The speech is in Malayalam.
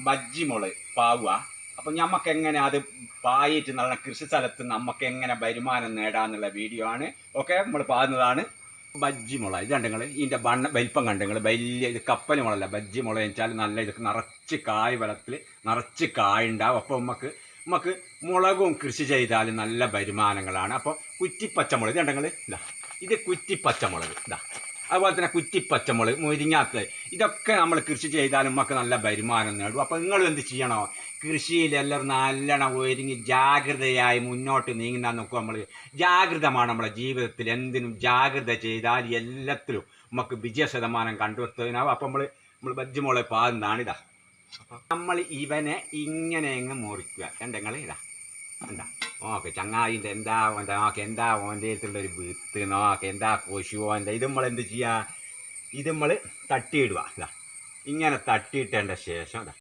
ബജ്ജി മുളക് പാവുക. അപ്പം നമുക്ക് എങ്ങനെ അത് പായിട്ട് നല്ല കൃഷി സ്ഥലത്ത് നമുക്ക് എങ്ങനെ വരുമാനം നേടാന്നുള്ള വീഡിയോ ആണ്. ഓക്കെ, നമ്മൾ പാകുന്നതാണ് ബജ്ജി മുളക്. ഇത് കണ്ടെങ്കിൽ ഇതിൻ്റെ വലിപ്പം കണ്ടെങ്കിൽ വലിയ ഇത് കപ്പൽ മുളകല്ല. ബജ്ജി മുളക് വെച്ചാൽ നല്ല ഇത് നിറച്ച് കായ് വെള്ളത്തിൽ നിറച്ച് കായ് ഉണ്ടാവും. അപ്പോൾ നമുക്ക് മുളകും കൃഷി ചെയ്താൽ നല്ല വരുമാനങ്ങളാണ്. അപ്പോൾ കുറ്റിപ്പച്ചമുളക് ഇത് കണ്ടെങ്കിൽ ഇതാ, ഇത് കുറ്റിപ്പച്ചമുളക് ഇതാ. അതുപോലെ തന്നെ കുറ്റിപ്പച്ചമുളക്, മുരിങ്ങാത്ത, ഇതൊക്കെ നമ്മൾ കൃഷി ചെയ്താലും നമുക്ക് നല്ല വരുമാനം നേടും. അപ്പോൾ നിങ്ങൾ എന്ത് ചെയ്യണോ, കൃഷിയിൽ എല്ലാവരും നല്ലോണം ഒരുങ്ങി ജാഗ്രതയായി മുന്നോട്ട് നീങ്ങാൻ നോക്കുക. നമ്മൾ ജാഗ്രതമാണ് നമ്മുടെ ജീവിതത്തിൽ. എന്തിനും ജാഗ്രത ചെയ്താൽ എല്ലാത്തിലും നമുക്ക് വിജയ ശതമാനം കണ്ടെത്തുന്നതാവും. അപ്പോൾ നമ്മൾ ബജ്ജി മുളക് പാകുന്നതാണിതാ. അപ്പം നമ്മൾ ഇവനെ ഇങ്ങനെ അങ്ങ് മുറിക്കുക. കണ്ടെങ്കിൽ ഇതാ എന്താ നോക്കെ ചങ്ങാതിൻ്റെ എന്താ നോക്കെ എന്താ ഓൻ്റെ അടുത്തുള്ളൊരു വിത്ത് നോക്കെ എന്താ കൊശു ഓൻ്റെ. ഇത് നമ്മൾ എന്ത് ചെയ്യുക, ഇത് നമ്മൾ തട്ടിയിടുക. ഇതാ ഇങ്ങനെ തട്ടിയിട്ടതിൻ്റെ ശേഷം ഇതാ